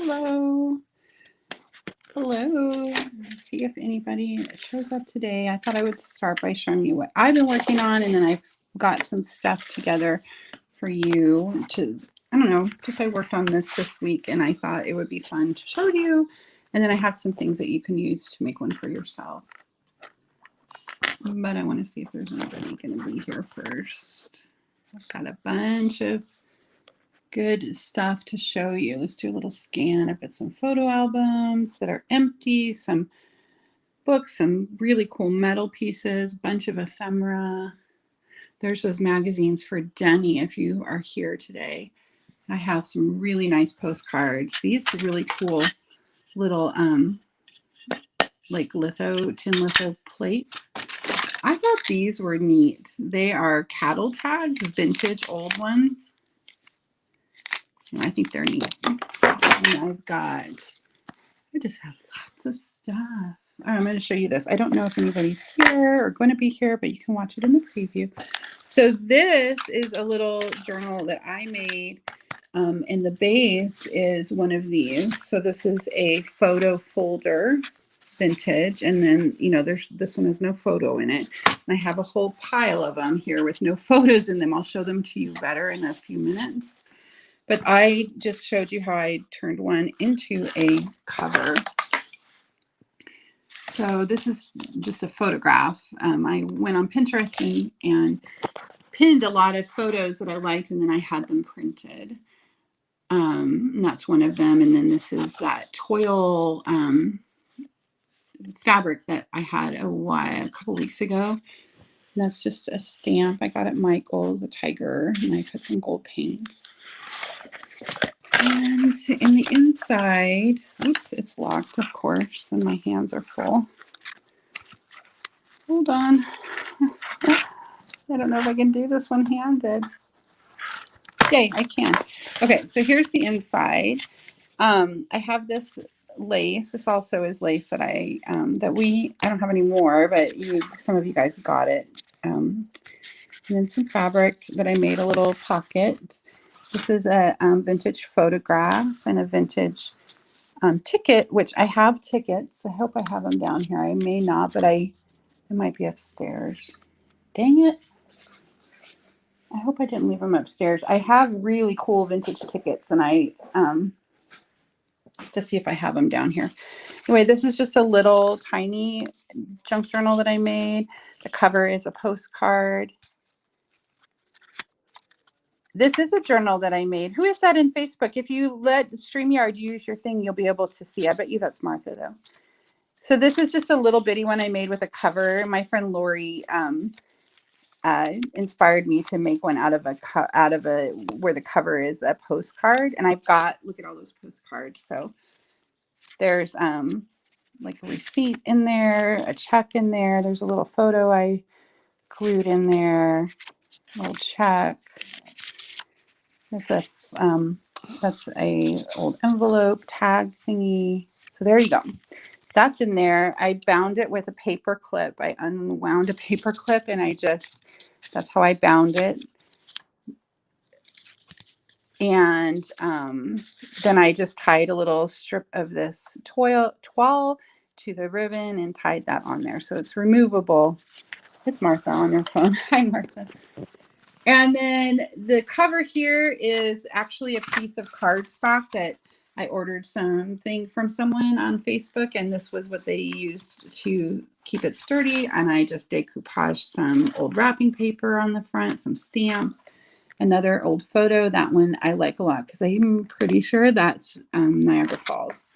Hello. Hello. Let's see if anybody shows up today. I thought I would start by showing you what I've been working on, and then I've got some stuff together for you to, I don't know, just I worked on this week, and I thought it would be fun to show you. And then I have some things that you can use to make one for yourself. But I want to see if there's anybody going to be here first. I've got a bunch of good stuff to show you. Let's do a little scan. I've got some photo albums that are empty, some books, some really cool metal pieces, a bunch of ephemera. There's those magazines for Denny if you are here today. I have some really nice postcards. These are really cool little like tin litho plates. I thought these were neat. They are cattle tagged, vintage old ones. I think they're neat. And I just have lots of stuff. I'm going to show you this. I don't know if anybody's here or going to be here, but you can watch it in the preview. So this is a little journal that I made, and the base is one of these. So this is a photo folder, vintage, and then, this one has no photo in it. And I have a whole pile of them here with no photos in them. I'll show them to you better in a few minutes. But I just showed you how I turned one into a cover. So this is just a photograph. I went on Pinterest and pinned a lot of photos that I liked, and then I had them printed. And that's one of them. And then this is that toil fabric that I had a couple weeks ago. And that's just a stamp I got at Michael's, a tiger, and I put some gold paint. And in the inside, oops, it's locked, of course, and my hands are full. Hold on. I don't know if I can do this one-handed. Yay, I can. Okay, so here's the inside. I have this lace. This also is lace that I don't have any more, but some of you guys got it. And then some fabric that I made a little pocket. This is a vintage photograph and a vintage ticket, which I have tickets. I hope I have them down here. I may not, but it might be upstairs. Dang it. I hope I didn't leave them upstairs. I have really cool vintage tickets, and I to see if I have them down here. Anyway, this is just a little tiny junk journal that I made. The cover is a postcard. This is a journal that I made. Who is that in Facebook? If you let StreamYard use your thing, you'll be able to see. I bet you that's Martha, though. So this is just a little bitty one I made with a cover. My friend Lori inspired me to make one out of where the cover is a postcard. And look at all those postcards. So there's like a receipt in there, a check in there. There's a little photo I glued in there, a little check. That's a old envelope tag thingy. So there you go. That's in there. I bound it with a paper clip. I unwound a paper clip, and that's how I bound it. And then I just tied a little strip of this toile to the ribbon and tied that on there. So it's removable. It's Martha on your phone. Hi, Martha. And then the cover here is actually a piece of cardstock that I ordered something from someone on Facebook, and this was what they used to keep it sturdy. And I just decoupaged some old wrapping paper on the front, some stamps, another old photo. That one I like a lot because I'm pretty sure that's Niagara Falls.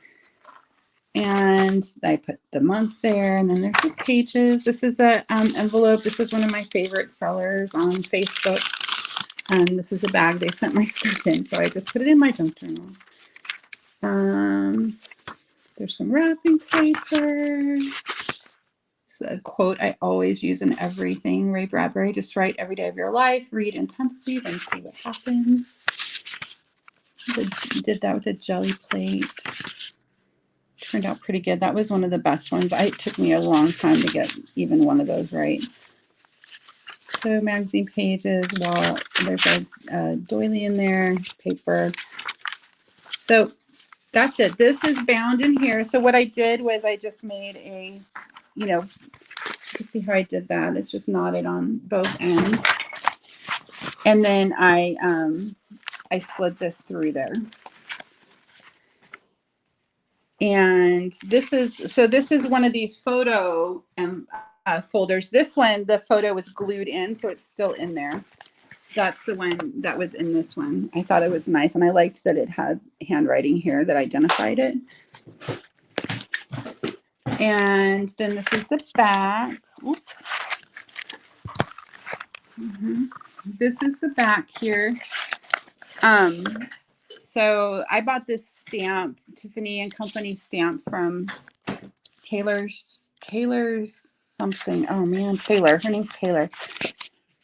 And I put the month there, and then there's just pages. This is an envelope. This is one of my favorite sellers on Facebook. And this is a bag they sent my stuff in, so I just put it in my junk journal. There's some wrapping paper. It's a quote I always use in everything. Ray Bradbury, just write every day of your life, read intensely, then see what happens. Did that with a jelly plate. Turned out pretty good. That was one of the best ones. It took me a long time to get even one of those right. So magazine pages, there's a doily in there, paper. So that's it. This is bound in here. So what I did was I just made a, you know, you see how I did that? It's just knotted on both ends. And then I slid this through there. And this is one of these photo folders. This one, the photo was glued in, so it's still in there. That's the one that was in this one. I thought it was nice, and I liked that it had handwriting here that identified it. And then this is the back. Oops. This is the back here. So I bought this stamp, Tiffany and Company stamp from Taylor's something. Oh man, Taylor. Her name's Taylor.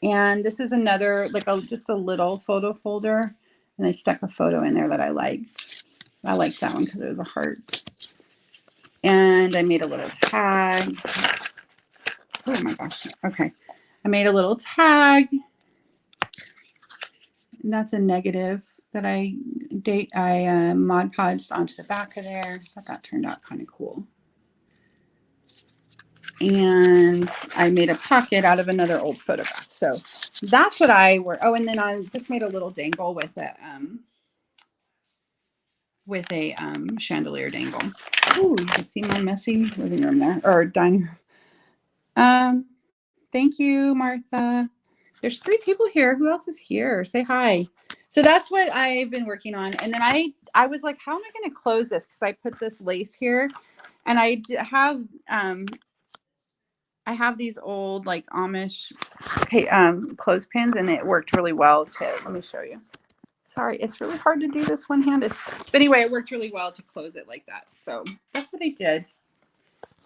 And this is another, like just a little photo folder. And I stuck a photo in there that I liked. I liked that one because it was a heart. And I made a little tag. Oh my gosh. Okay. I made a little tag. And that's a negative that I Mod Podged onto the back of there. I thought that turned out kind of cool. And I made a pocket out of another old photograph. So that's what I wore. Oh, and then I just made a little dangle with a chandelier dangle. Oh, you can see my messy living room there, or dining room. Thank you, Martha. There's 3 people here. Who else is here? Say hi. So that's what I've been working on. And then I was like, how am I going to close this? Because I put this lace here, and I have these old like Amish clothespins, and it worked really well to, let me show you. Sorry, it's really hard to do this one-handed. But anyway, it worked really well to close it like that. So that's what I did.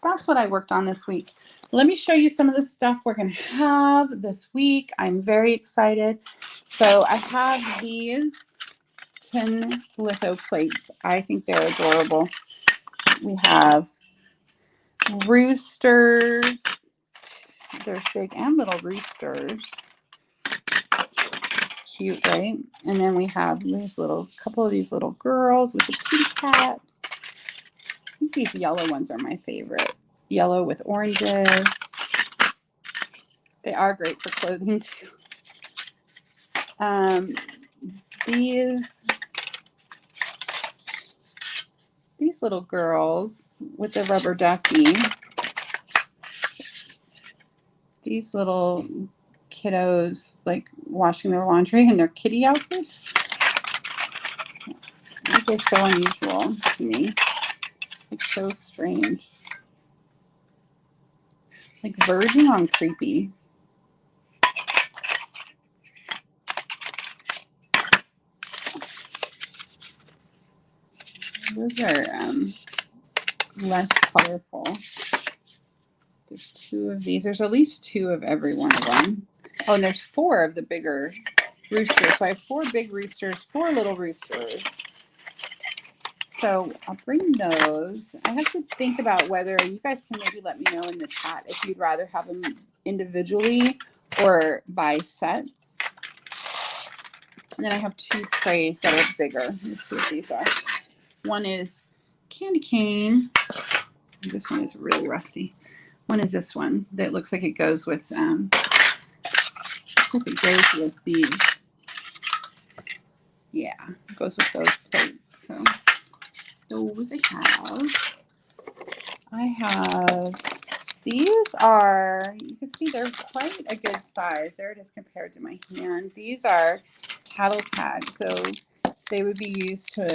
That's what I worked on this week. Let me show you some of the stuff we're going to have this week. I'm very excited. So I have these tin litho plates. I think they're adorable. We have roosters. There's big and little roosters. Cute, right? And then we have these couple of these little girls with a kitty cat. I think these yellow ones are my favorite. Yellow with oranges. They are great for clothing too. These little girls with the rubber ducky. These little kiddos like washing their laundry in their kitty outfits. They're so unusual to me. It's so strange. Like verging on creepy. Those are less colorful. There's 2 of these. There's at least 2 of every one of them. Oh, and there's 4 of the bigger roosters. So I have 4 big roosters, 4 little roosters. So I'll bring those. I have to think about whether you guys can maybe let me know in the chat if you'd rather have them individually or by sets. And then I have 2 trays that are bigger. Let's see what these are. One is candy cane. This one is really rusty. One is this one that looks like it goes with it goes with these. Yeah, it goes with those plates. So those I have these are, you can see they're quite a good size. There it is compared to my hand. These are cattle tags. So they would be used to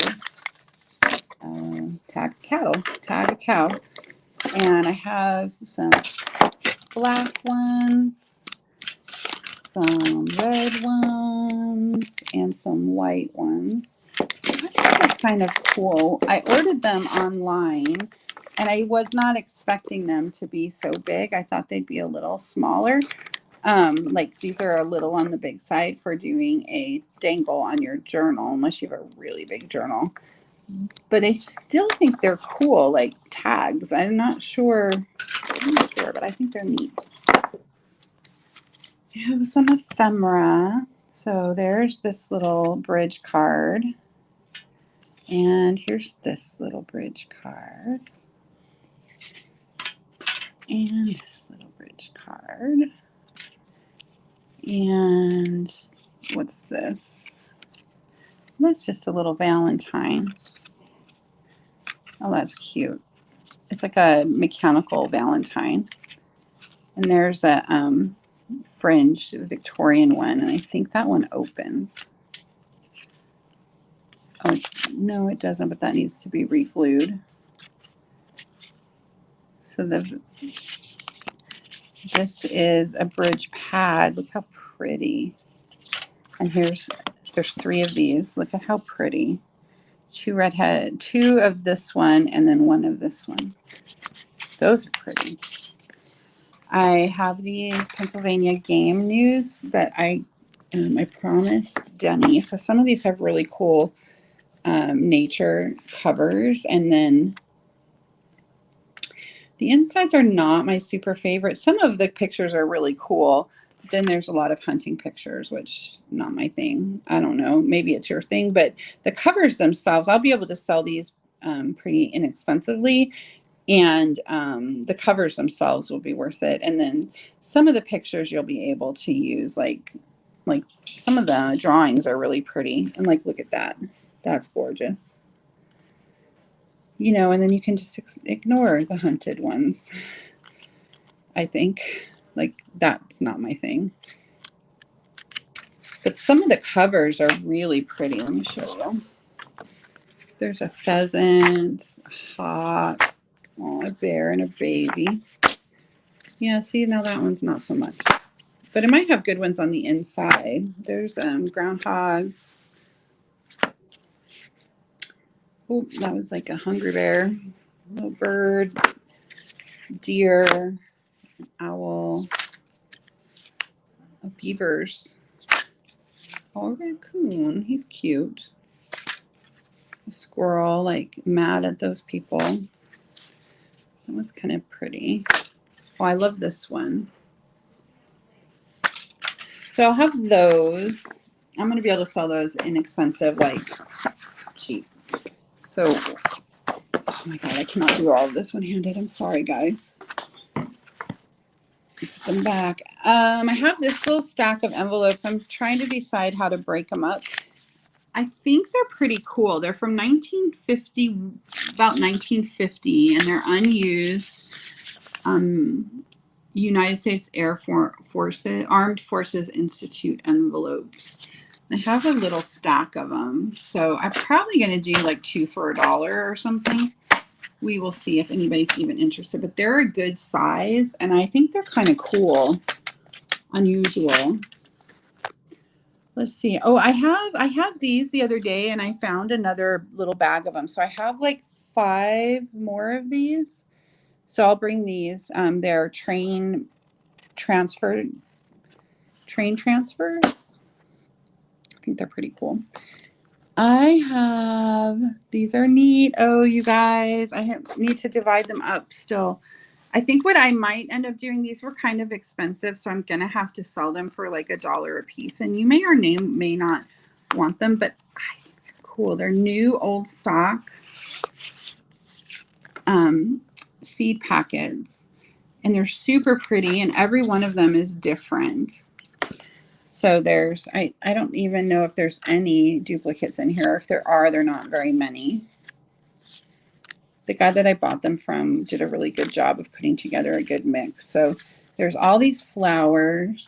tag a cow. And I have some black ones, some red ones, and some white ones. I think they're kind of cool. I ordered them online, and I was not expecting them to be so big. I thought they'd be a little smaller. Like these are a little on the big side for doing a dangle on your journal, unless you have a really big journal. But I still think they're cool, like tags. I'm not sure, but I think they're neat. I have some ephemera. So there's this little bridge card. And here's this little bridge card. And this little bridge card. And what's this? That's just a little Valentine. Oh, that's cute. It's like a mechanical Valentine. And there's a fringe Victorian one, and I think that one opens. Oh, no, it doesn't, but that needs to be re-glued. So this is a bridge pad. Look how pretty. And there's 3 of these. Look at how pretty. 2 redhead, 2 of this one, and then 1 of this one. Those are pretty. I have these Pennsylvania game news that I promised Denny. So some of these have really cool nature covers, and then the insides are not my super favorite. Some of the pictures are really cool. Then there's a lot of hunting pictures, which not my thing. I don't know. Maybe it's your thing, but the covers themselves, I'll be able to sell these pretty inexpensively. And the covers themselves will be worth it. And then some of the pictures you'll be able to use, like some of the drawings are really pretty. And like, look at that. That's gorgeous. You know, and then you can just ignore the hunted ones. I think, like, that's not my thing. But some of the covers are really pretty. Let me show you. There's a pheasant, a hawk, a bear, and a baby. Yeah, see, now that one's not so much. But it might have good ones on the inside. There's groundhogs. Oh, that was like a hungry bear. Little bird, deer, owl, beavers. Oh, a raccoon. He's cute. A squirrel, like mad at those people. That was kind of pretty. Oh, I love this one. So I'll have those. I'm going to be able to sell those inexpensive, like cheap. So, oh my God, I cannot do all of this one-handed. I'm sorry, guys. Put them back. I have this little stack of envelopes. I'm trying to decide how to break them up. I think they're pretty cool. They're from 1950, about 1950, and they're unused. United States Air Forces, Armed Forces Institute envelopes. I have a little stack of them. So I'm probably going to do like 2 for $1 or something. We will see if anybody's even interested, but they're a good size, and I think they're kind of cool, unusual. Let's see. Oh, I have these the other day, and I found another little bag of them. So I have like 5 more of these. So I'll bring these. They're train transfers. I think they're pretty cool. I have, these are neat. Oh, you guys, I need to divide them up still. I think what I might end up doing, these were kind of expensive, so I'm going to have to sell them for like $1 a piece. And you may or may not want them, but I think they're cool. They're new old stock seed packets, and they're super pretty, and every one of them is different. So there's, I don't even know if there's any duplicates in here. If there are, they're not very many. The guy that I bought them from did a really good job of putting together a good mix. So there's all these flowers.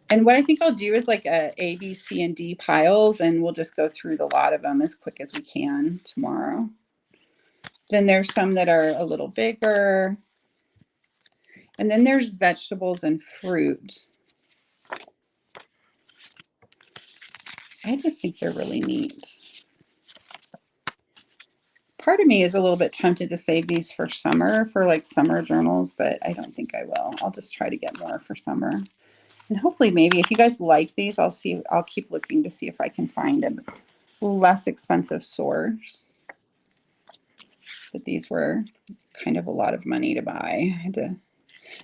And what I think I'll do is like A, B, C, and D piles, and we'll just go through the lot of them as quick as we can tomorrow. Then there's some that are a little bigger. And then there's vegetables and fruit. I just think they're really neat. Part of me is a little bit tempted to save these for summer, for like summer journals, but I don't think I will. I'll just try to get more for summer. And hopefully maybe if you guys like these, I'll keep looking to see if I can find a less expensive source. But these were kind of a lot of money to buy.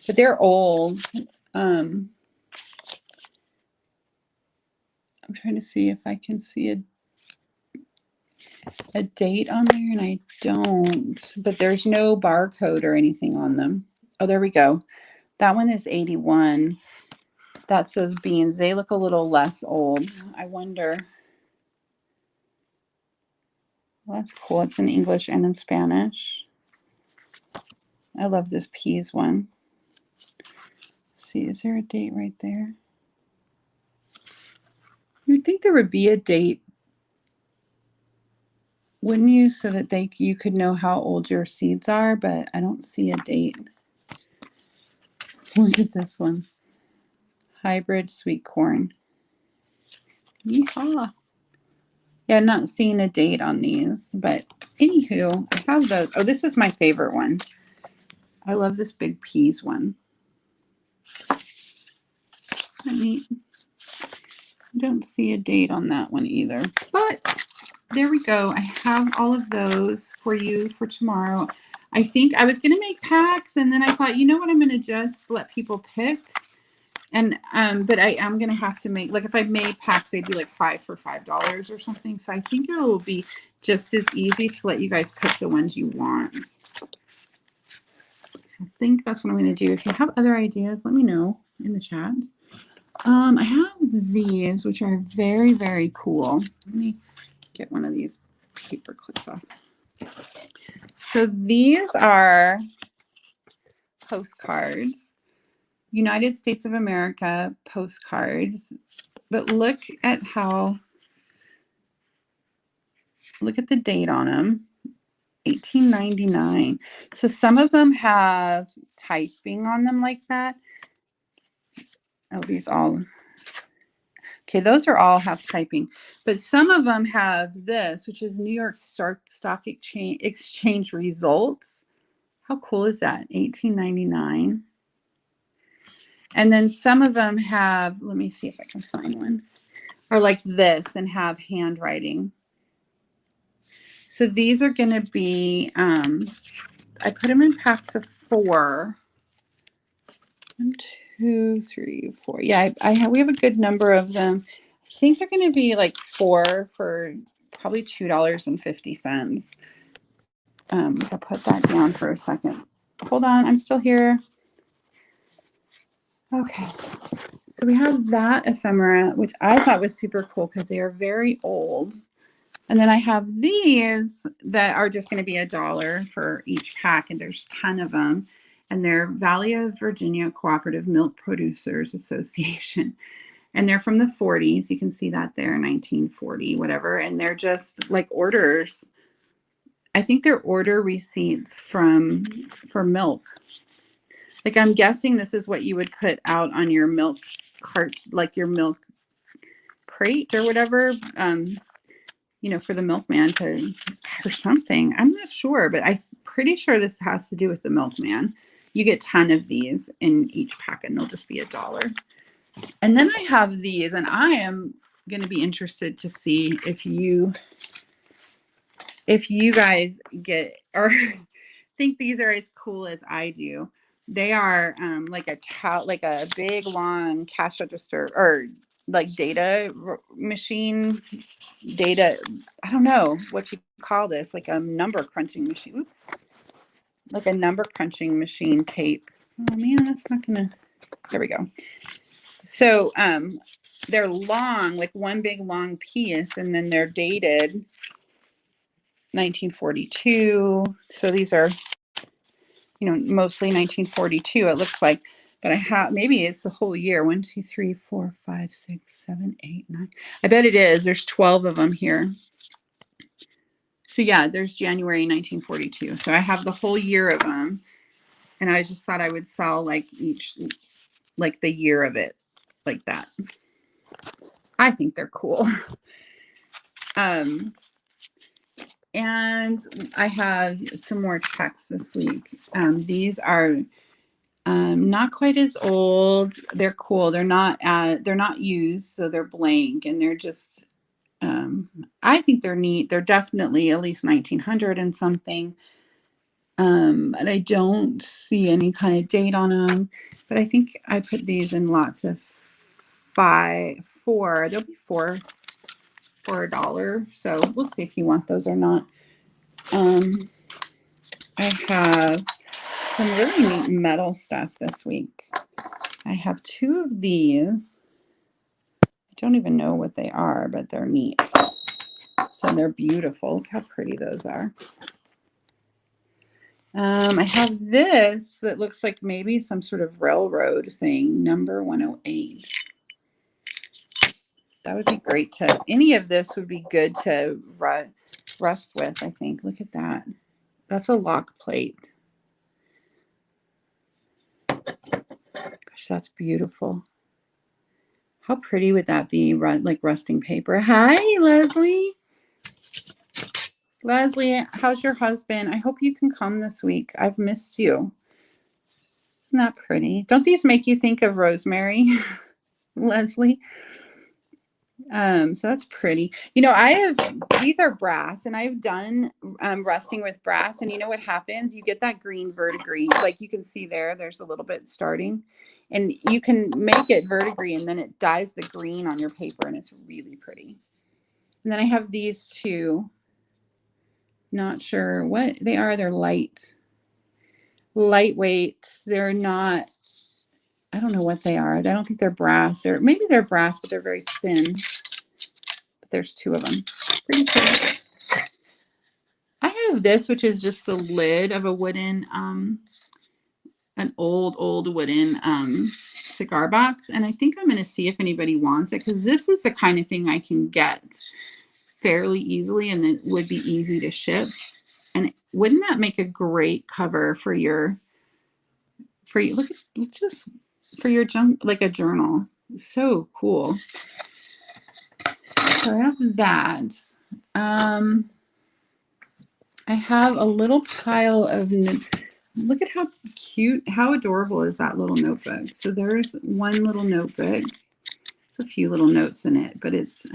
But they're old. I'm trying to see if I can see a date on there, and I don't, but there's no barcode or anything on them. Oh, there we go. That one is 81. That's those beans. They look a little less old. I wonder. Well, that's cool. It's in English and in Spanish. I love this peas one. Let's see, is there a date right there? You'd think there would be a date, wouldn't you, so that you could know how old your seeds are, but I don't see a date. Look at this one. Hybrid sweet corn. Yeehaw. Yeah, I'm not seeing a date on these, but anywho, I have those. Oh, this is my favorite one. I love this big peas one. Isn't that neat? I don't see a date on that one either, but there we go. I have all of those for you for tomorrow. I think I was going to make packs, and then I thought, you know what, I'm going to just let people pick. And but I am going to have to make, like, if I made packs, they'd be like 5 for $5 or something. So I think it will be just as easy to let you guys pick the ones you want. So I think that's what I'm going to do. If you have other ideas, let me know in the chat. I have these, which are very, very cool. Let me get one of these paper clips off. So these are postcards, United States of America postcards. But look at the date on them, 1899. So some of them have typing on them like that. Oh, these all. Okay, those are all have typing, but some of them have this, which is New York Stock Exchange results. How cool is that? 1899. And then some of them have, let me see if I can find one, are like this and have handwriting. So these are going to be, I put them in packs of 4. 1, 2, 3, 4. Yeah, we have a good number of them. I think they're going to be like 4 for probably $2.50. I'll put that down for a second. Hold on, I'm still here. Okay, so we have that ephemera, which I thought was super cool because they are very old. And then I have these that are just going to be $1 for each pack, and there's a ton of them. And they're Valley of Virginia Cooperative Milk Producers Association. And they're from the 40s. You can see that there, 1940, whatever. And they're just like orders. I think they're order receipts for milk. Like, I'm guessing this is what you would put out on your milk cart, like your milk crate or whatever, you know, for the milkman or something. I'm not sure, but I'm pretty sure this has to do with the milkman. You get a ton of these in each pack, and they'll just be $1. And then I have these, and I am going to be interested to see if you guys get or think these are as cool as I do. They are like a big long cash register or like data machine. I don't know what you call this, like a number crunching machine. Oops. Like a number crunching machine tape. Oh man, that's not gonna, there we go. So they're long, like one big long piece, and then they're dated 1942. So these are, you know, mostly 1942, it looks like. But I have, maybe it's the whole year. 1, 2, 3, 4, 5, 6, 7, 8, 9. I bet it is. There's 12 of them here. So yeah, there's January 1942. So I have the whole year of them. And I just thought I would sell like like the year of it, like that. I think they're cool. And I have some more checks this week. These are not quite as old. They're cool. They're not used, so they're blank, and they're just, I think they're neat. They're definitely at least 1900 and something. And I don't see any kind of date on them, but I think I put these in lots of 4. There'll be 4 for $1. So we'll see if you want those or not. I have some really neat metal stuff this week. I have 2 of these. I don't even know what they are, but they're neat. So they're beautiful. Look how pretty those are. I have this that looks like maybe some sort of railroad thing, number 108. That would be great to, any of this would be good to rust with, I think. Look at that. That's a lock plate. Gosh, that's beautiful. How pretty would that be, like rusting paper? Hi, Leslie. Leslie, how's your husband? I hope you can come this week. I've missed you. Isn't that pretty? Don't these make you think of Rosemary, Leslie? So that's pretty. You know, these are brass, and I've done rusting with brass, and you know what happens? You get that green verdigris. Like you can see there's a little bit starting, and you can make it verdigris, and then it dyes the green on your paper, and it's really pretty. And then I have these 2. Not sure what they are. They're lightweight. They're not, I don't know what they are. I don't think they're brass, or maybe they're brass, but they're very thin. But there's 2 of them. Pretty cool. I have this, which is just the lid of a wooden, an old wooden cigar box. And I think I'm going to see if anybody wants it, because this is the kind of thing I can get fairly easily, and it would be easy to ship. And wouldn't that make a great cover for your look at just for your junk, like a journal? So cool. So I have that. I have a little pile of, look at how cute, how adorable is that little notebook. So there's one little notebook. It's a few little notes in it, but it's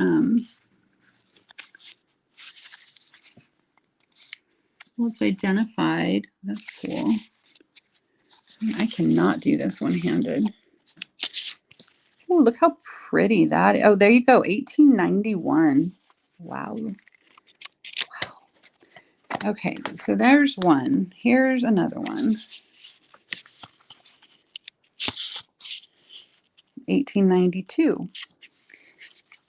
well, it's identified. That's cool. I cannot do this one-handed. Oh, look how pretty that is. Oh, there you go. 1891. Wow. Wow. Okay, so there's one. Here's another one. 1892.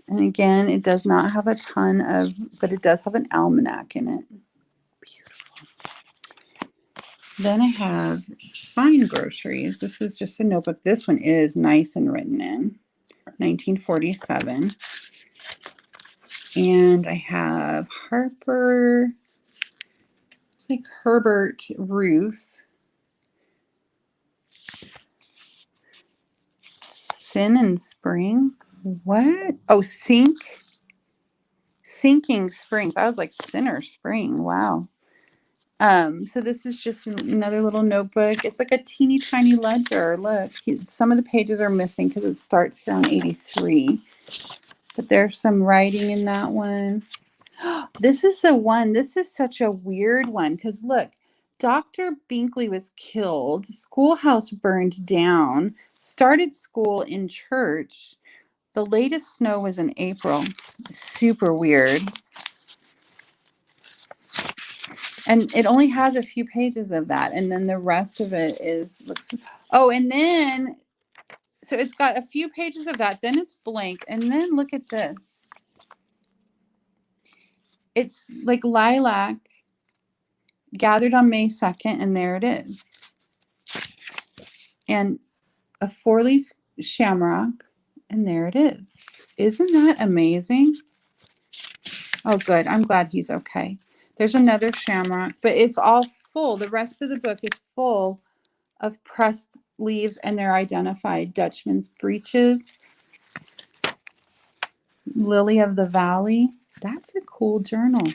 And again, it does not have a ton of, but it does have an almanac in it. Then I have Fine Groceries. This is just a notebook. This one is nice and written in. 1947. And I have Harper. It's like Herbert Ruth. Sin and Spring. What? Oh, Sinking Springs. I was like Sinner Spring. Wow. So this is just another little notebook. It's like a teeny tiny ledger. Look, some of the pages are missing because it starts here on 83. But there's some writing in that one. This is the one. This is such a weird one because look, Dr. Binkley was killed. Schoolhouse burned down. Started school in church. The latest snow was in April. Super weird. And it only has a few pages of that. And then the rest of it is, oh, and then, so it's got a few pages of that. Then it's blank. And then look at this. It's like lilac, gathered on May 2nd. And there it is. And a 4-leaf shamrock. And there it is. Isn't that amazing? Oh, good. I'm glad he's okay. There's another shamrock, but it's all full. The rest of the book is full of pressed leaves, and they're identified. Dutchman's Breeches, Lily of the Valley. That's a cool journal.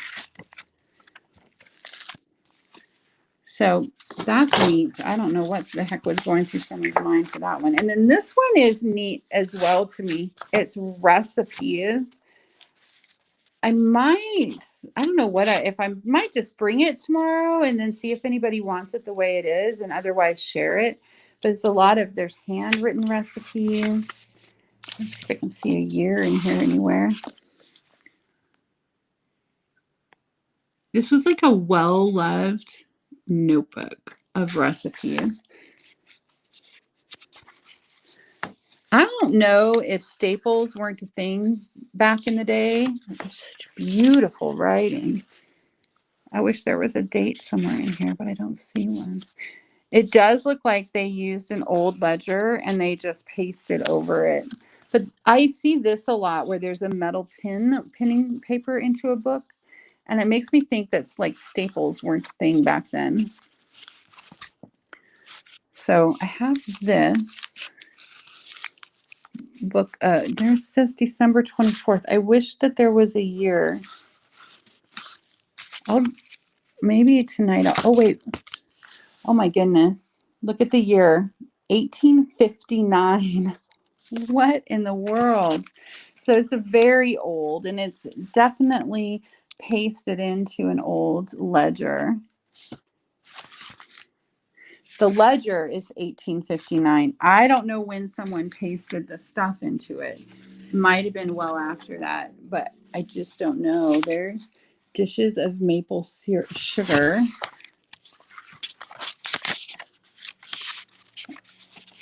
So that's neat. I don't know what the heck was going through someone's mind for that one. And then this one is neat as well to me. It's recipes. I don't know if I might just bring it tomorrow and then see if anybody wants it the way it is and otherwise share it. But it's there's handwritten recipes. Let's see if I can see a year in here anywhere. This was like a well-loved notebook of recipes. I don't know if staples weren't a thing back in the day. It's such beautiful writing. I wish there was a date somewhere in here, but I don't see one. It does look like they used an old ledger and they just pasted over it. But I see this a lot where there's a metal pinning paper into a book. And it makes me think that's like staples weren't a thing back then. So I have this book. There says December 24th. I wish that there was a year. Maybe tonight. Oh, wait. Oh, my goodness. Look at the year. 1859. What in the world? So it's a very old, and it's definitely pasted into an old ledger. The ledger is 1859. I don't know when someone pasted the stuff into it. Might have been well after that, but I just don't know. There's dishes of maple sugar.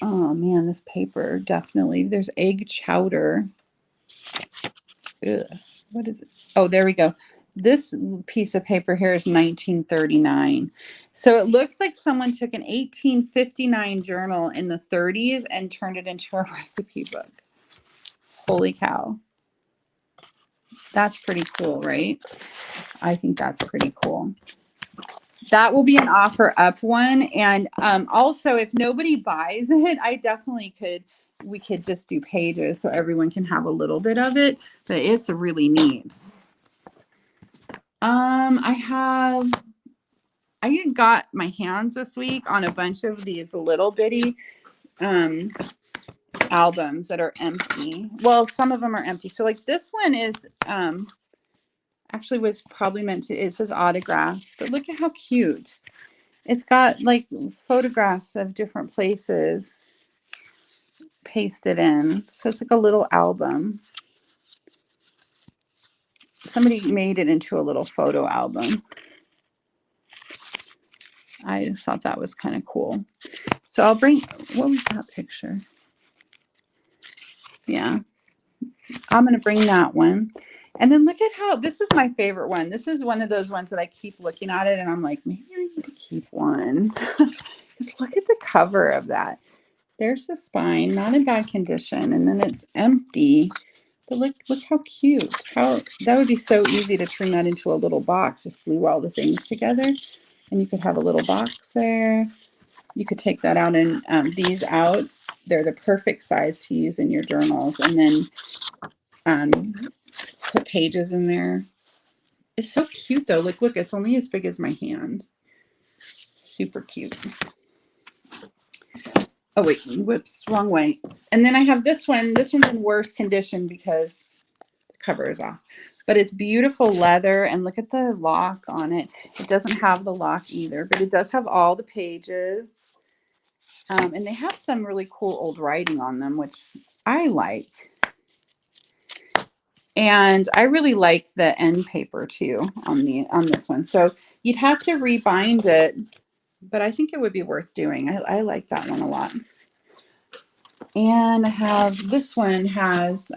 Oh man, this paper definitely. There's egg chowder. Ugh, what is it? Oh, there we go. This piece of paper here is 1939. So it looks like someone took an 1859 journal in the 30s and turned it into a recipe book. Holy cow. That's pretty cool, right? I think that's pretty cool. That will be an offer up one. And also, if nobody buys it, I definitely could, we could just do pages so everyone can have a little bit of it. But it's really neat. I got my hands this week on a bunch of these little bitty albums that are empty. Well, some of them are empty. So like this one is actually was probably meant to, it says autographs, but look at how cute. It's got like photographs of different places pasted in. So it's like a little album. Somebody made it into a little photo album. I just thought that was kind of cool. So I'll bring, what was that picture? Yeah, I'm going to bring that one. And then look at how, this is my favorite one. This is one of those ones that I keep looking at it and I'm like, maybe I need to keep one. Just look at the cover of that. There's the spine, not in bad condition. And then it's empty. But look how cute. How that would be so easy to turn that into a little box. Just glue all the things together. And you could have a little box there. You could take that out and these out. They're the perfect size to use in your journals. And then put pages in there. It's so cute though. Look, it's only as big as my hand. Super cute. Oh wait, whoops, wrong way. And then I have this one. This one's in worse condition because the cover is off. But it's beautiful leather, and look at the lock on it. It doesn't have the lock either, but it does have all the pages. And they have some really cool old writing on them, which I like. And I really like the end paper too on this one. So you'd have to rebind it, but I think it would be worth doing. I like that one a lot. And I have this one has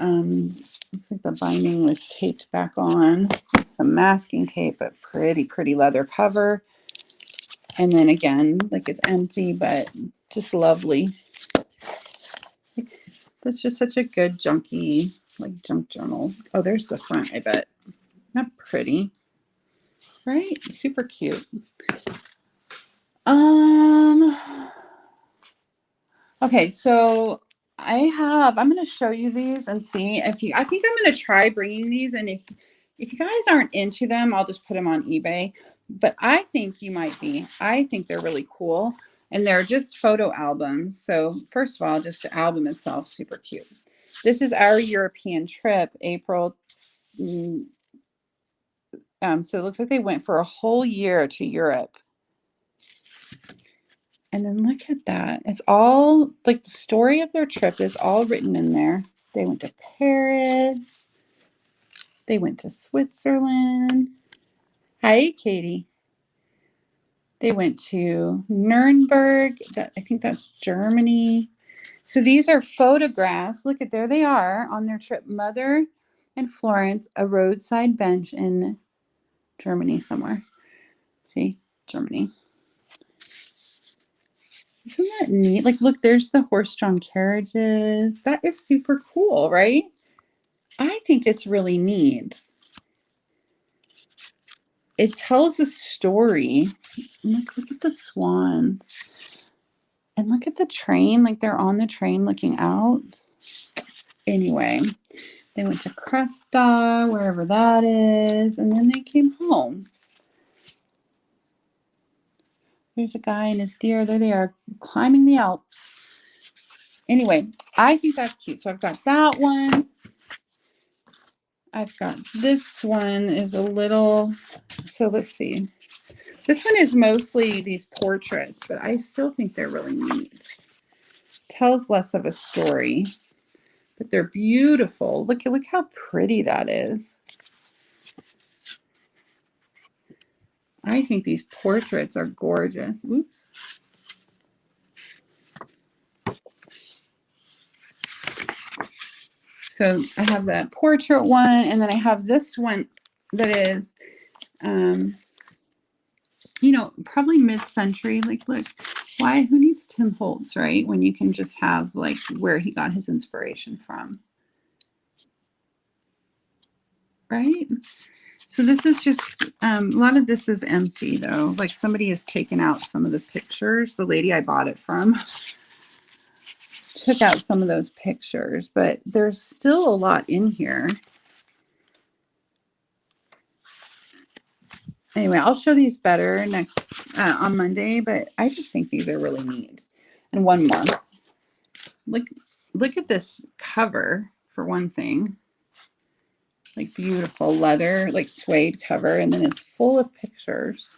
looks like the binding was taped back on with some masking tape, but pretty leather cover. And then again, like it's empty, but just lovely. That's just such a good junky, like junk journal. Oh, there's the front, I bet. Not pretty, right? Super cute. Okay, so I'm going to show you these and see if you, I think I'm going to try bringing these. And if you guys aren't into them, I'll just put them on eBay. But I think you might be. I think they're really cool. And they're just photo albums. So first of all, just the album itself, super cute. This is our European trip, April. So it looks like they went for a whole year to Europe. And then look at that. It's all like the story of their trip is all written in there. They went to Paris. They went to Switzerland. Hi, Katie. They went to Nuremberg. I think that's Germany. So these are photographs. Look at, there they are on their trip. Mother and Florence, a roadside bench in Germany somewhere. See, Germany. Isn't that neat? Like, look, there's the horse-drawn carriages. That is super cool, right? I think it's really neat. It tells a story. Look at the swans. And look at the train, like they're on the train looking out. Anyway, they went to Cresta, wherever that is, and then they came home. There's a guy and his deer. There they are, climbing the Alps. Anyway, I think that's cute. So I've got that one. I've got this one is a little, so let's see. This one is mostly these portraits, but I still think they're really neat. Tells less of a story, but they're beautiful. Look how pretty that is. I think these portraits are gorgeous. Oops. So I have that portrait one, and then I have this one that is, you know, probably mid-century. Like, look, why? Who needs Tim Holtz, right? When you can just have like where he got his inspiration from, right? So this is just a lot of this is empty though. Like somebody has taken out some of the pictures. The lady I bought it from took out some of those pictures, but there's still a lot in here. Anyway, I'll show these better next on Monday, but I just think these are really neat. And one more. Look at this cover for one thing. Like beautiful leather, like suede cover, and then it's full of pictures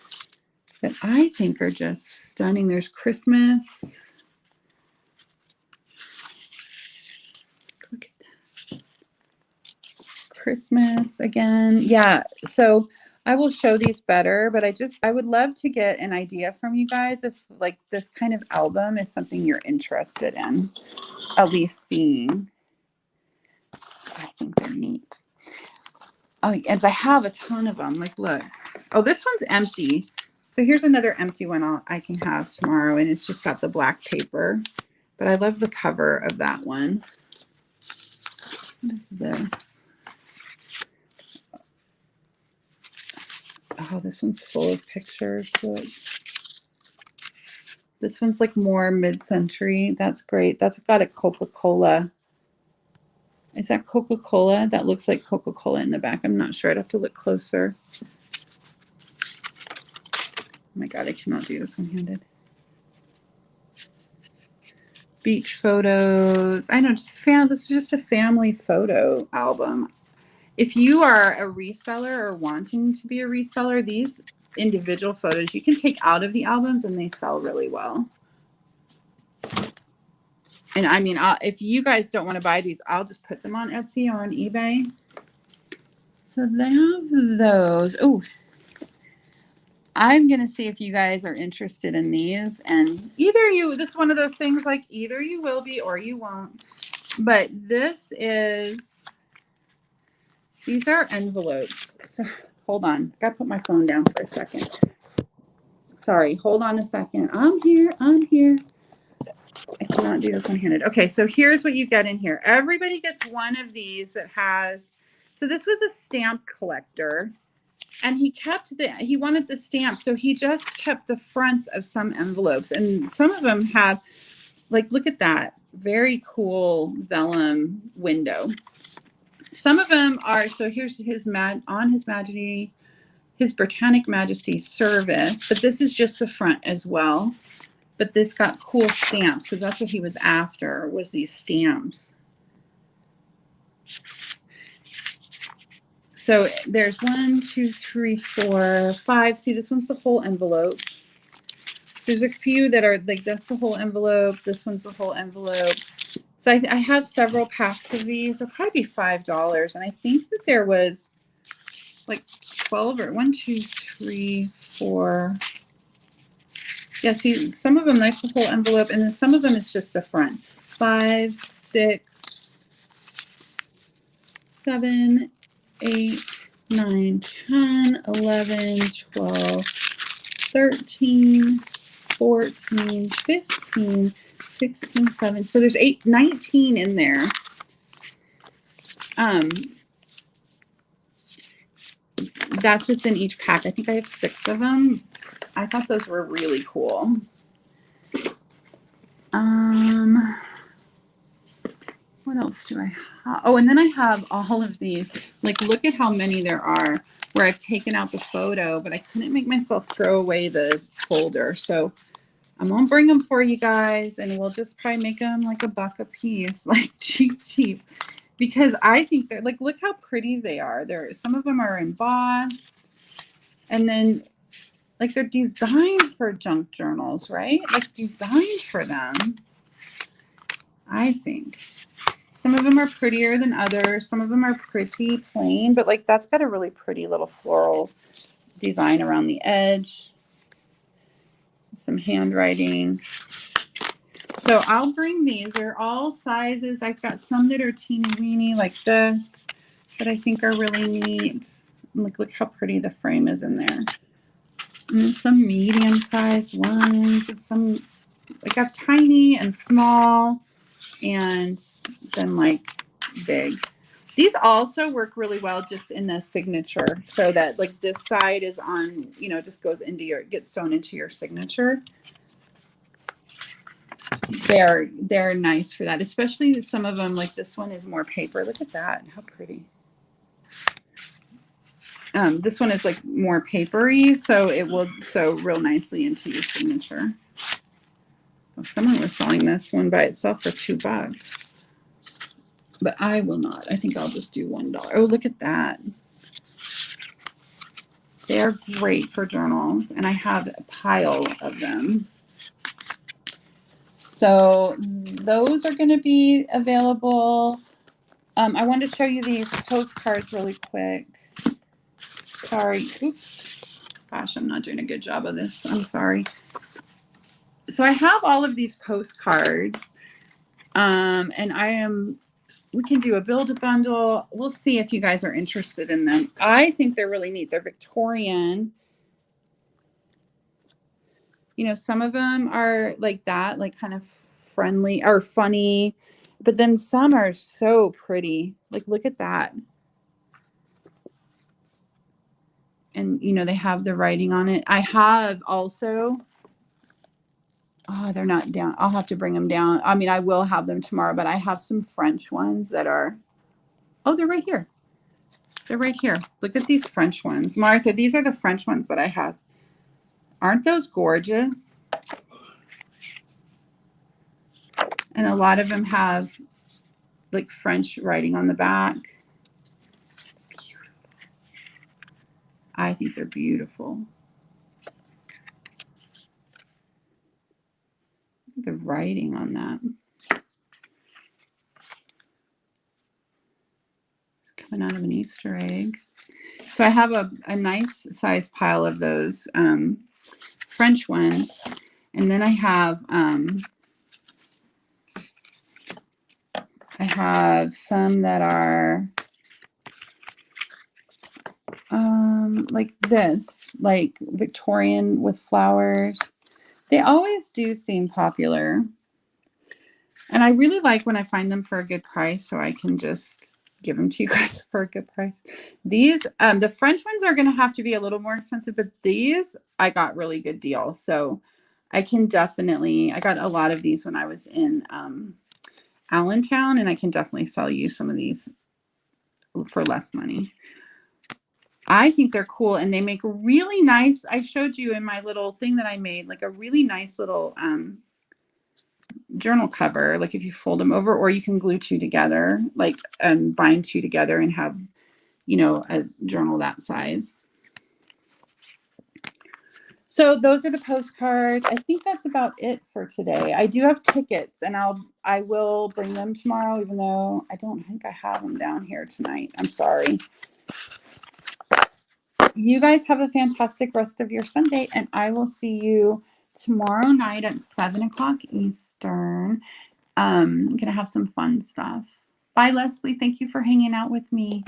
that I think are just stunning. There's Christmas. Look at that. Christmas again. Yeah, so I will show these better, but I would love to get an idea from you guys if like this kind of album is something you're interested in, at least seeing. I think they're neat. Oh, and I have a ton of them. Like, look. Oh, this one's empty. So here's another empty one I can have tomorrow, and it's just got the black paper. But I love the cover of that one. What is this? Oh, this one's full of pictures. Look. This one's like more mid-century. That's great. That's got a Coca-Cola. Is that Coca-Cola? That looks like Coca-Cola in the back. I'm not sure. I'd have to look closer. Oh my God, I cannot do this one-handed. Beach photos. I know, this is just a family photo album. If you are a reseller or wanting to be a reseller, these individual photos you can take out of the albums and they sell really well. And I mean, if you guys don't want to buy these, I'll just put them on Etsy or on eBay. So they have those. Oh, I'm going to see if you guys are interested in these. And this is one of those things like either you will be or you won't. But these are envelopes. So hold on. I got to put my phone down for a second. Sorry. Hold on a second. I'm here. I cannot do this one-handed. Okay, so here's what you get in here. Everybody gets one of these that has, so this was a stamp collector, and he wanted the stamp, so he just kept the fronts of some envelopes, and some of them have, like, look at that, very cool vellum window. Some of them are, so here's his Britannic Majesty service, but this is just the front as well. But this got cool stamps because that's what he was after, was these stamps. So there's 1, 2, 3, 4, 5. See, this one's the whole envelope. There's a few that are like, that's the whole envelope. This one's the whole envelope. So I have several packs of these. They'll probably be $5. And I think that there was like 12 or 1, 2, 3, 4. Yeah, see, some of them, that's the whole envelope, and then some of them, it's just the front. 5, 6, 7, 8, 9, 10, 11, 12, 13, 14, 15, 16, 17. So there's 19 in there. That's what's in each pack. I think I have 6 of them. I thought those were really cool. What else do I have? Oh, and then I have all of these. Like, look at how many there are where I've taken out the photo, but I couldn't make myself throw away the folder. So I'm going to bring them for you guys, and we'll just probably make them like $1 a piece, like cheap. Because I think they're like, look how pretty they are. Some of them are embossed, and then like they're designed for junk journals, right? Like designed for them, I think. Some of them are prettier than others. Some of them are pretty plain, but like that's got a really pretty little floral design around the edge. Some handwriting. So I'll bring these. They're all sizes. I've got some that are teeny weeny like this that I think are really neat. Like, look how pretty the frame is in there. And then some medium-sized ones. And some, like, got tiny and small, and then like big. These also work really well just in the signature, so that like this side is on, you know, just goes into your, gets sewn into your signature. They're nice for that, especially some of them, like this one is more paper. Look at that, how pretty. This one is like more papery, so it will sew real nicely into your signature. Well, someone was selling this one by itself for $2, but I will not. I think I'll just do $1. Oh, look at that. They're great for journals, and I have a pile of them. So those are going to be available. I wanted to show you these postcards really quick. Sorry. Oops. Gosh, I'm not doing a good job of this. I'm sorry. So I have all of these postcards. And we can do a build-a-bundle. We'll see if you guys are interested in them. I think they're really neat. They're Victorian. You know, some of them are like that, like kind of friendly or funny, but then some are so pretty. Like, look at that. And, you know, they have the writing on it. I have also, oh, they're not down. I'll have to bring them down. I mean, I will have them tomorrow, but I have some French ones that are, oh, they're right here. They're right here. Look at these French ones. Martha, these are the French ones that I have. Aren't those gorgeous? And a lot of them have like French writing on the back. Beautiful. I think they're beautiful. The writing on that. It's coming out of an Easter egg. So I have a nice size pile of those French ones. And then I have some that are like this, like Victorian with flowers. They always do seem popular. And I really like when I find them for a good price, so I can just give them to you guys for a good price. These, the French ones are going to have to be a little more expensive, but these I got really good deals. So I can definitely, I got a lot of these when I was in Allentown, and I can definitely sell you some of these for less money. I think they're cool, and they make really nice, I showed you in my little thing that I made, like a really nice little journal cover, like if you fold them over, or you can glue 2 together, like bind 2 together and have, you know, a journal that size. So those are the postcards. I think that's about it for today. I do have tickets, and I will bring them tomorrow, even though I don't think I have them down here tonight. I'm sorry. you guys have a fantastic rest of your Sunday, and I will see you tomorrow night at 7 o'clock Eastern. I'm going to have some fun stuff. Bye, Leslie. Thank you for hanging out with me.